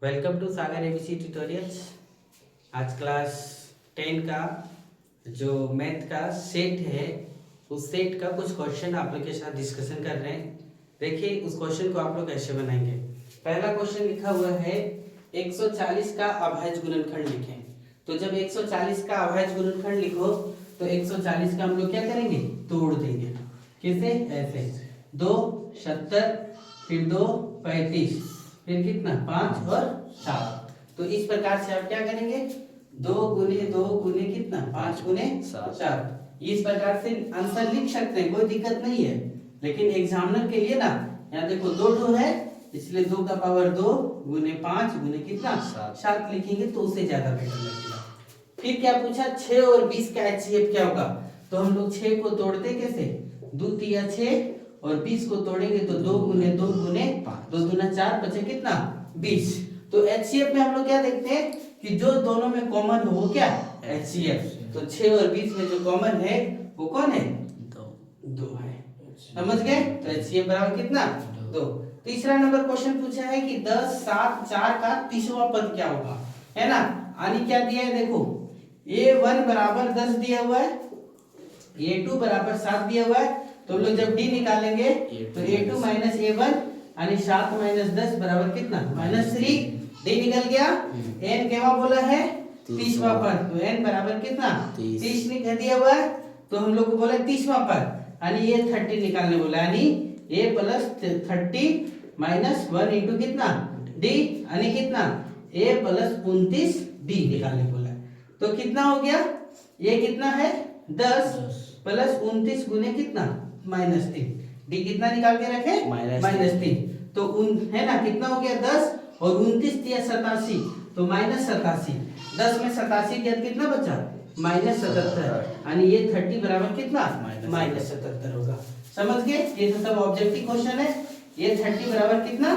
Welcome to Sagar ABC tutorials. आज class 10 का जो मैथ का सेट है उस सेट का कुछ क्वेश्चन आप लोग के साथ डिस्कशन कर रहे हैं। देखिए उस क्वेश्चन को आप लोग कैसे बनाएंगे। पहला क्वेश्चन लिखा हुआ है 140 का अभाज्य गुणनखंड लिखें। तो जब 140 का अभाज्य गुणनखंड लिखो तो 140 का हम लोग क्या करेंगे, तोड़ देंगे। कैसे? ऐसे 2 70, फिर 2 35, फिर कितना 5 और 7। तो इस प्रकार से आप क्या करेंगे, 2 गुने 2 गुने कितना 5 गुने 7। इस प्रकार से आंसर लिख सकते हैं, कोई दिक्कत नहीं है। लेकिन एग्जामिनर के लिए ना, यहाँ देखो 2 है इसलिए 2 का पावर 2 गुने 5 गुने कितना 7 लिखेंगे तो उससे ज्यादा बेटर लगेगा। फिर क्या पूछा, 6 और 20 का एचसीएफ क्या होगा। तो हम लोग 6 को तोड़ते कैसे, 2 तिया 6 और 20 को तोड़ेंगे तो 2 गुने 2 गुने 2 दूना 4 बचे कितना 20। तो एचसीएफ में हम लोग क्या देखते हैं कि जो दोनों में कॉमन हो वो क्या एचसीएफ। तो 6 और 20 में जो कॉमन है वो कौन है, 2 है। समझ गए? तो एचसीएफ बराबर कितना 2। तीसरा नंबर क्वेश्चन पूछा है कि 10 7 4 का तीसरा पद क्या होगा, है ना। आनी क्या दिया है, देखो a1 बराबर 10 दिया हुआ है, a2 बराबर 7 दिया हुआ है। तो हम लोग जब d निकालेंगे तो a2 माइनस a1 यानी 7 माइनस 10 बराबर कितना -3। d निकल गया। n क्या बोला है, 30वां पद। तो n बराबर कितना 30 लिख दिया हुआ है। तो हम लोग को बोला 30वां पद यानी ये 30 निकालने बोला, यानी a प्लस 30 माइनस 1 इंटू कितना d यानी कितना a प्लस 29 d निकालने बोला है। तो कितना हो गया, ये कितना है 10 प्लस 29 गुने कितना -3। डी कितना निकाल के रखे -3। तो है ना, कितना हो गया 10 और 29 दिया 87 तो -87। 10 में 87 दिया कितना बचा -77 यानी ये 30 बराबर कितना -77 होगा। समझ गए? ये तो सब ऑब्जेक्टिव क्वेश्चन है। ये 30 बराबर कितना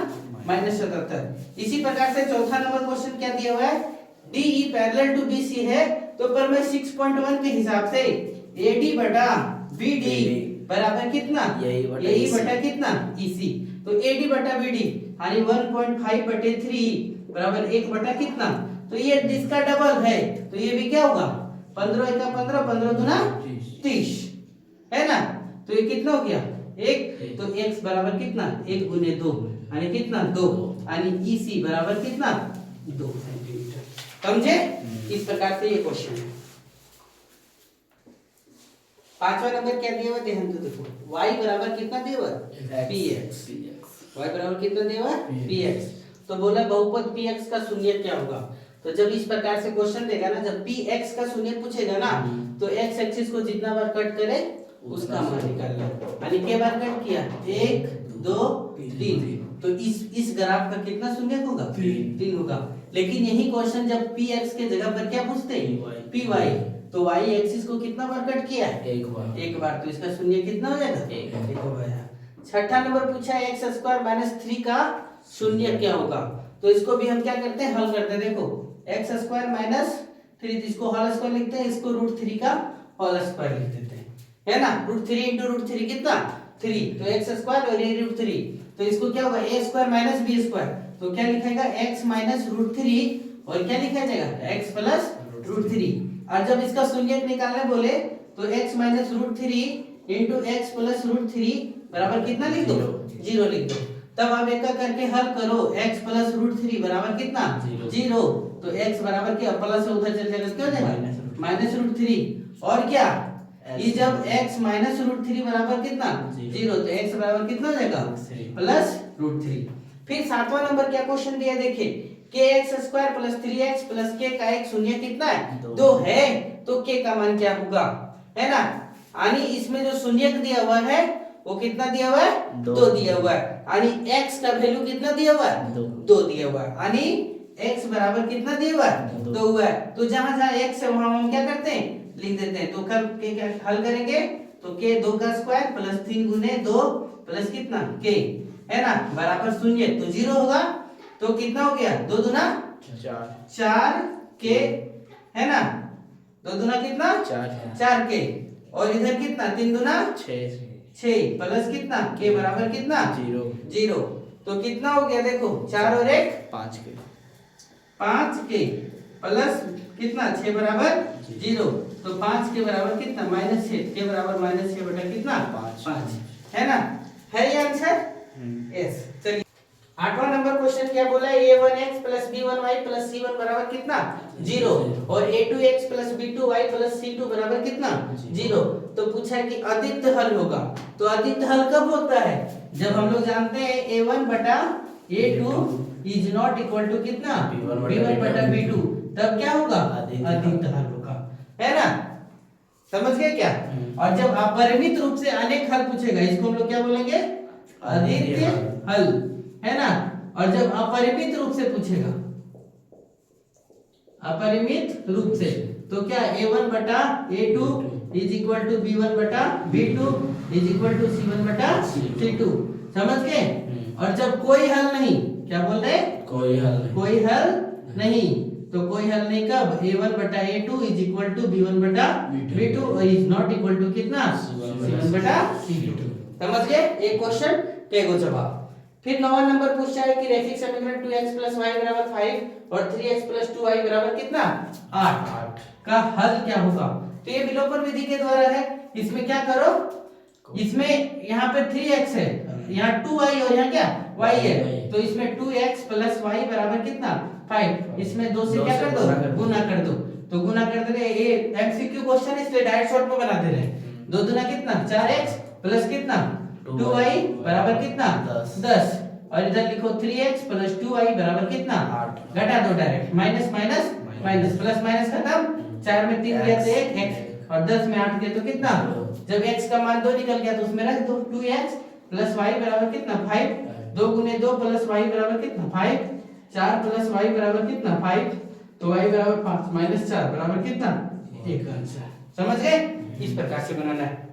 -77। इसी प्रकार से चौथा नंबर क्वेश्चन क्या दिया हुआ है, DE पैरेलल टू BC है। तो पर मैं 6.1 के हिसाब से AD बटा BD बराबर कितना यही बटा कितना EC। तो AD बटा BD यानी 1.5 बटे 3 बराबर 1 बटा कितना। तो ये इसका डबल है तो ये भी क्या होगा 15 एका 15 15 दूना 30, है ना। तो ये कितना हो गया 1। तो x बराबर कितना 1 गुने 2 यानी कितना 2 यानी EC बराबर कितना 2 सेंटीमीटर। समझे? इस प्रकार से ये क्वेश्चन है। पांचवा नंबर क्या दिया हुआ, ध्यान से देखो। y बराबर कितना दिया हुआ px। y बराबर कितना दिया हुआ px। तो बोला बहुपद px का शून्य क्या होगा। तो जब इस प्रकार से क्वेश्चन देगा ना, जब px का शून्य पूछेगा ना तो x एक्सिस को जितना बार कट करे उसका मान निकालना। यानी के बार कट किया 1 2 3। तो इस ग्राफ का कितना शून्य होगा 3 होगा। लेकिन यही क्वेश्चन जब px के जगह पर क्या पूछते py, तो y एक्सिस को कितना बार कट किया एक बार। तो इसका शून्य कितना हो जाएगा 1 हो गया। छठा नंबर पूछा है x² - 3 का शून्य क्या होगा। तो इसको भी हम क्या करते हैं, हल करते हैं। देखो x² - 3 इसको होल स्क्वायर लिखते हैं, इसको √3 का होल स्क्वायर लिख देते हैं, है ना। √3 इंटू √3 कितना 3। तो x² और ये √3 तो इसको क्या होगा a² - b²। तो क्या लिखेगा x माइनस √3 और क्या लिखा जाएगा x प्लस √3। और जब इसका शून्य निकालना बोले तो x minus √3 into x plus √3 बराबर कितना लिख दो 0 लिख दो। तब आप एक करके हल करो, x प्लस √3 बराबर कितना 0। तो x बराबर क्या प्लस से उधर चल जाएगा क्या हो जाएगा -√3 और क्या ये जब x माइनस √3 बराबर कितना 0 तो x बराबर कितना हो जाएगा प्लस √3। फिर सातवां नंबर क्या क्वेश्चन दिया देखिए, kx² + 3x + k का एक शून्य कितना है 2 है। तो k का मान क्या होगा, है ना। यानी इसमें जो शून्य दिया हुआ है वो कितना दिया हुआ है 2 दिया हुआ है। यानी x का वैल्यू कितना दिया हुआ है 2 दिया हुआ है। यानी x बराबर कितना दिया हुआ है 2 हुआ है। तो जहां जहां x है वहां हम क्या करते हैं लिख देते हैं। तो कल के क्या हल करेंगे तो k 2 का स्क्वायर प्लस 3 गुने 2 प्लस कितना k, है ना, बराबर 0 तो 0 होगा। तो कितना हो गया 2 दूना 4 k, है ना। 2 दूना कितना 4 k और इधर कितना 3 दूना 6 प्लस कितना k बराबर कितना 0। तो कितना हो गया देखो 4 और 1 5 के 5 के प्लस कितना 6 बराबर 0, तो 5 के बराबर कितना -6 के बराबर -6 बटा कितना 5 है ना, है ये आंसर? यस। चलिए 8वां नंबर क्वेश्चन क्या बोला है, a1x + b1y + c1 बराबर कितना 0 और a2x + b2y + c2 बराबर कितना 0। तो पूछा है कि अदित्य हल होगा, तो अदित्य हल कब होता है, जब हम लोग जानते हैं a1 बटा a2 is not equal to कितना b1 बटा b2, तब क्या होगा अदित्य हल होगा, है ना, समझ गए क्या। और जब अपरिमित रूप से अनेक हल पूछेगा इसको हम लोग क्या बोलेंगे अद्वितीय हल, है ना। और जब अपरिमित रूप से पूछेगा अपरिमित रूप से तो क्या a1 बटा a2 is equal to b1 बटा b2 is equal to c1 बटा c2, समझ गए। और जब कोई हल नहीं, क्या बोल रहे कोई हल नहीं, कोई हल नहीं, तो कोई हल नहीं कब a1 बटा a2 is equal to b1 बटा b2 और इज नॉट इक्वल टू कितना c1 बटा c2, समझ गए। एक क्वेश्चन टेगो जवाब। फिर 9वां नंबर पूछा है कि रैखिक समीकरण 2x + y बराबर 5 और 3x + 2y बराबर कितना 8 का हल क्या होगा। तो ये विलोपन विधि के द्वारा है, इसमें क्या करो, इसमें यहाँ पे 3x है, यहाँ 2y और यहाँ क्या y है, तो इसमें 2x + y बराबर कितना 5, इसमें 2 से क्या कर दो गुना कर दो, तो गुना कर दे, ये एमसीक्यू क्वेश्चन है इसलिए डायरेक्ट शॉर्ट में बना दे रहे हैं। 2 दूना कितना 4x प्लस कितना 2y बराबर कितना 10 और इधर लिखो 3x + 2y बराबर कितना 8, घटा दो direct, minus minus minus plus minus खत्म, 4 में 3 गया तो 1 x और 10 में 8 गया तो कितना, जब x का मान 2 निकल गया तो उसमें रख दो 2x + y बराबर कितना 5, 2 × 2 + y बराबर कितना 5, 4 + y बराबर कितना 5, तो y बराबर 5 - 4 बराबर कितना 1 आंसर, समझ गए। इस प्रकार से बनाना है।